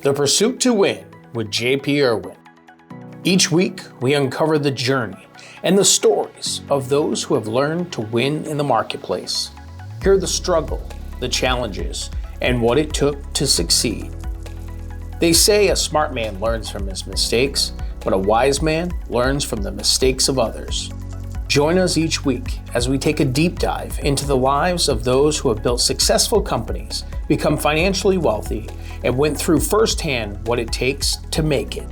The Pursuit to Win with JP Irwin. Each week, we uncover the journey and the stories of those who have learned to win in the marketplace. Hear the struggle, the challenges, and what it took to succeed. They say a smart man learns from his mistakes, but a wise man learns from the mistakes of others. Join us each week as we take a deep dive into the lives of those who have built successful companies, become financially wealthy, and went through firsthand what it takes to make it.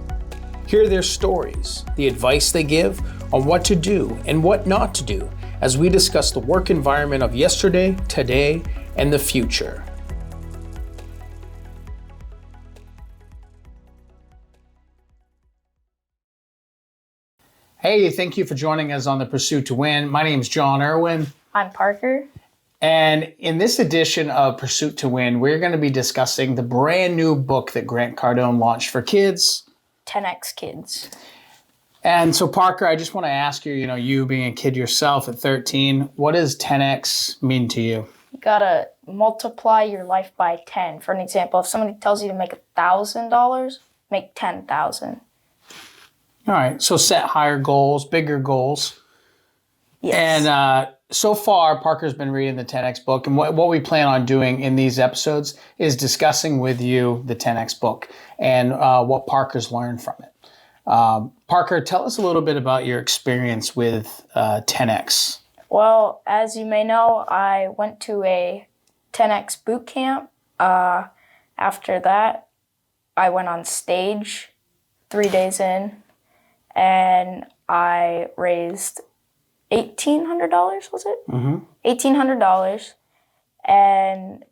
Hear their stories, the advice they give on what to do and what not to do as we discuss the work environment of yesterday, today, and the future. Hey, thank you for joining us on the Pursuit to Win. My name is John Irwin. I'm Parker. And in this edition of Pursuit to Win, we're going to be discussing the brand new book that Grant Cardone launched for kids. 10X Kids. And so, Parker, I just want to ask you, you being a kid yourself at 13, what does 10X mean to you? You gotta multiply your life by 10. For an example, if somebody tells you to make $1,000, make 10,000. All right, so set higher goals, bigger goals. Yes. And so far, Parker's been reading the 10X book, and what we plan on doing in these episodes is discussing with you the 10X book and what Parker's learned from it. Parker, tell us a little bit about your experience with 10X. Well, as you may know, I went to a 10X bootcamp. After that, I went on stage 3 days in, and I raised $1,800, was it? Mm-hmm. $1,800, and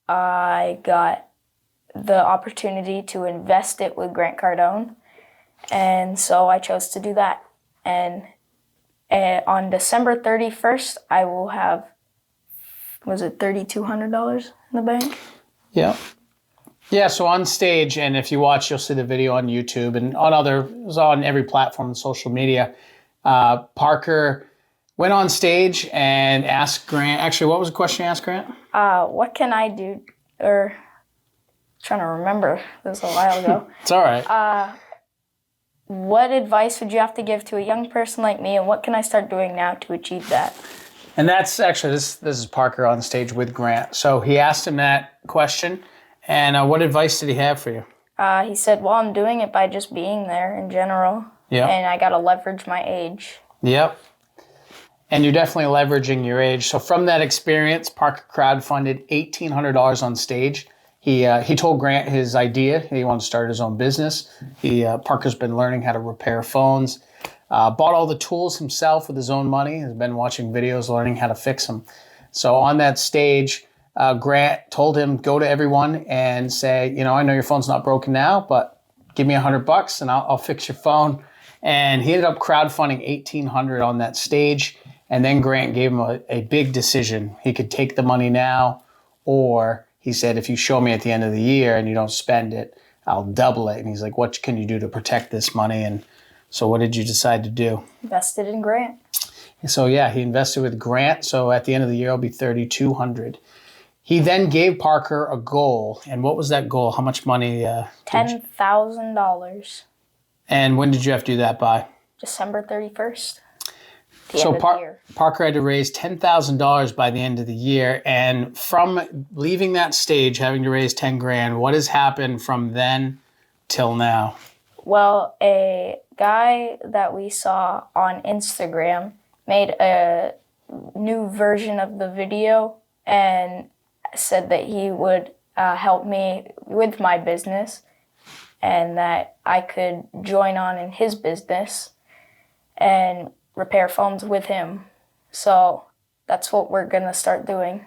I got the opportunity to invest it with Grant Cardone, and so I chose to do that. And on December 31st, I will have, was it $3,200 in the bank? Yeah. Yeah, so on stage, and if you watch, you'll see the video on YouTube and on every platform on social media. Parker went on stage and asked Grant, actually, what was the question you asked Grant? What can I do, or trying to remember, it was a while ago. It's all right. What advice would you have to give to a young person like me, and what can I start doing now to achieve that? And that's actually, this is Parker on stage with Grant. So he asked him that question, and what advice did he have for you? He said, well, I'm doing it by just being there in general, and I got to leverage my age. Yep. And you're definitely leveraging your age. So from that experience, Parker crowdfunded $1,800 on stage. He told Grant his idea. He wanted to start his own business. Parker's been learning how to repair phones, bought all the tools himself with his own money, has been watching videos, learning how to fix them. So on that stage, Grant told him, go to everyone and say, I know your phone's not broken now, but give me $100 and I'll fix your phone. And he ended up crowdfunding $1,800 on that stage. And then Grant gave him a big decision. He could take the money now, or he said, if you show me at the end of the year and you don't spend it, I'll double it. And he's like, what can you do to protect this money? And so what did you decide to do? Invested in Grant. So yeah, he invested with Grant. So at the end of the year, it'll be $3,200. He then gave Parker a goal. And what was that goal? How much money? $10,000. And when did you have to do that by? December 31st. So Parker had to raise $10,000 by the end of the year. And from leaving that stage, having to raise 10 grand, what has happened from then till now? Well, a guy that we saw on Instagram made a new version of the video and said that he would help me with my business and that I could join on in his business and repair phones with him. So that's what we're going to start doing.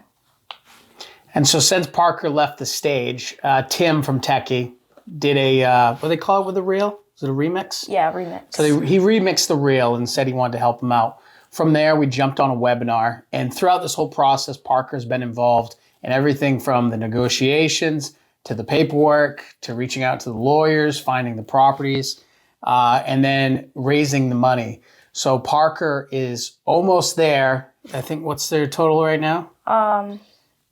And so since Parker left the stage, Tim from Techy did what do they call it with the reel? Is it a remix? Yeah, remix. So he remixed the reel and said he wanted to help him out. From there, we jumped on a webinar. And throughout this whole process, Parker's been involved in everything from the negotiations to the paperwork to reaching out to the lawyers, finding the properties, and then raising the money. So Parker is almost there. I think, what's their total right now?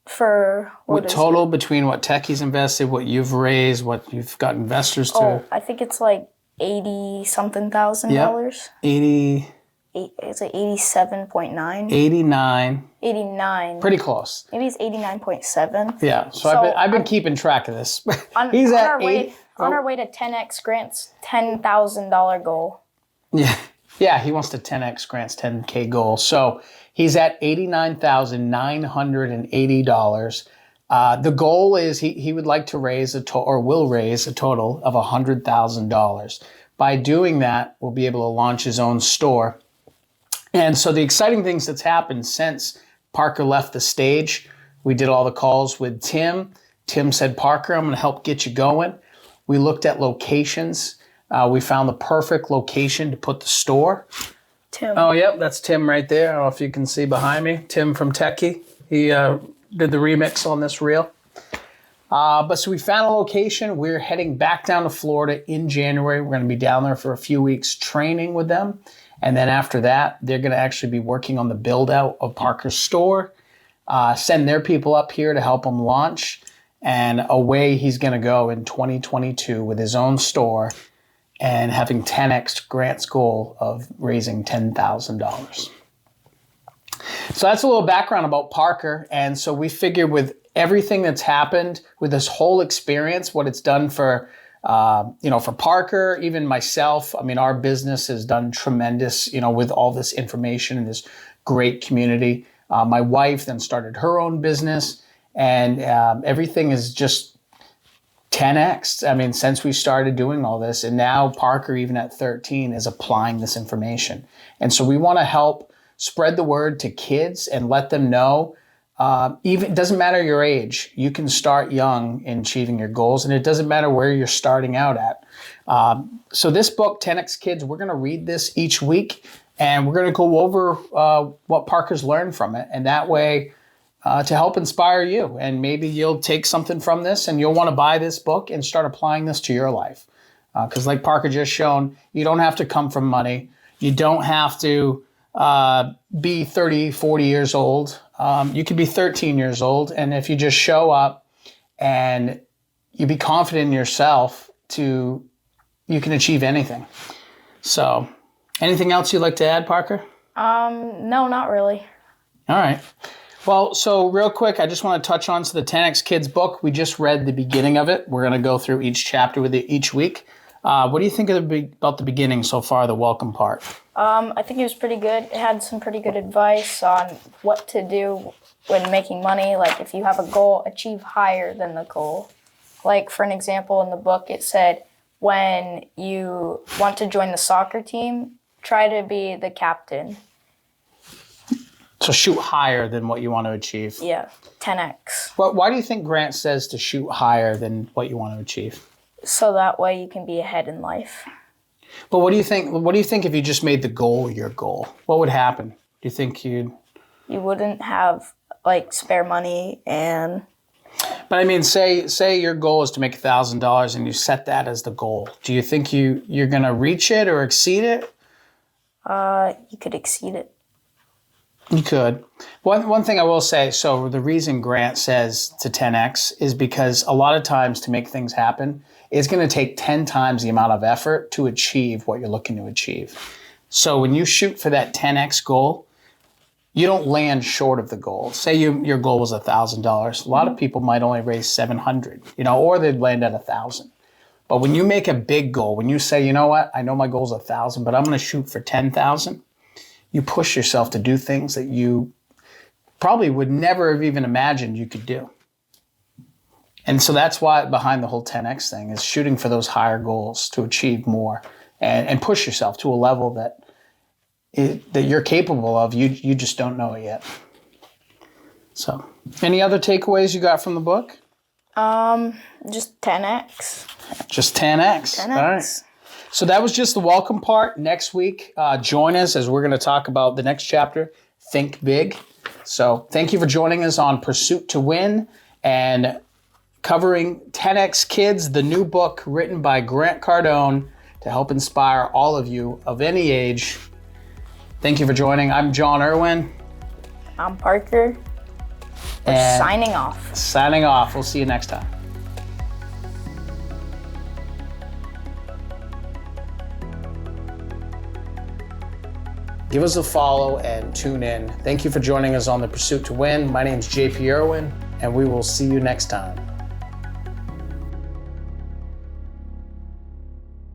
For what total between what Techy's invested, what you've raised, what you've got investors to? Oh, I think it's like $80-something thousand. Yep. 80. It's like 87.9. 89. 89. Pretty close. Maybe it's 89.7. Yeah. So I've been keeping track of this. He's on our way to 10x Grant's $10,000 goal. Yeah. Yeah, he wants to 10x Grant's 10K goal. So he's at $89,980. The goal is he would like to raise will raise a total of $100,000. By doing that, we'll be able to launch his own store. And so the exciting things that's happened since Parker left the stage, we did all the calls with Tim. Tim said, Parker, I'm going to help get you going. We looked at locations. We found the perfect location to put the store. Tim. Oh, yep, that's Tim right there. I don't know if you can see behind me. Tim from Techy. He did the remix on this reel. So we found a location. We're heading back down to Florida in January. We're going to be down there for a few weeks training with them. And then after that, they're going to actually be working on the build out of Parker's store, send their people up here to help him launch. And away he's going to go in 2022 with his own store and having 10x Grant's goal of raising $10,000. So that's a little background about Parker. And so we figured with everything that's happened with this whole experience, what it's done for for Parker, even myself, I mean, our business has done tremendous, with all this information and this great community. My wife then started her own business, and everything is just 10x. I mean, since we started doing all this, and now Parker, even at 13, is applying this information. And so we want to help spread the word to kids and let them know. Even it doesn't matter your age, you can start young in achieving your goals, and it doesn't matter where you're starting out at. So this book, 10x Kids, we're going to read this each week, and we're going to go over what Parker's learned from it, and that way to help inspire you. And maybe you'll take something from this, and you'll want to buy this book and start applying this to your life. Because like Parker just shown, you don't have to come from money. You don't have to be 30, 40 years old. You could be 13 years old, and if you just show up and you be confident in yourself, you can achieve anything. So, anything else you'd like to add, Parker? No, not really. All right. Well, so real quick, I just want to touch on the 10X Kids book. We just read the beginning of it. We're going to go through each chapter with it each week. What do you think about the beginning so far, the welcome part? I think it was pretty good. It had some pretty good advice on what to do when making money. Like if you have a goal, achieve higher than the goal. Like for an example, in the book, it said when you want to join the soccer team, try to be the captain. So shoot higher than what you want to achieve. Yeah, 10x. Well, why do you think Grant says to shoot higher than what you want to achieve? So that way you can be ahead in life. But what do you think? What do you think if you just made the goal your goal? What would happen? Do you think you wouldn't have like spare money and? But I mean, say your goal is to make $1,000 and you set that as the goal. Do you think you're gonna reach it or exceed it? You could exceed it. You could. One thing I will say, so the reason Grant says to 10x is because a lot of times to make things happen, it's going to take 10 times the amount of effort to achieve what you're looking to achieve. So when you shoot for that 10x goal, you don't land short of the goal. Say your goal was $1,000. A lot of people might only raise 700, or they'd land at 1,000. But when you make a big goal, when you say, you know what, I know my goal is 1,000, but I'm going to shoot for 10,000. You push yourself to do things that you probably would never have even imagined you could do. And so that's why behind the whole 10x thing is shooting for those higher goals to achieve more and push yourself to a level that you're capable of. You just don't know it yet. So, any other takeaways you got from the book? Just 10x. Just 10x. 10x. All right. So that was just the welcome part. Next week, join us as we're going to talk about the next chapter, Think Big. So thank you for joining us on Pursuit to Win and covering 10X Kids, the new book written by Grant Cardone to help inspire all of you of any age. Thank you for joining. I'm John Irwin. I'm Parker. And signing off. Signing off. We'll see you next time. Give us a follow and tune in. Thank you for joining us on the Pursuit to Win. My name is JP Irwin, and we will see you next time.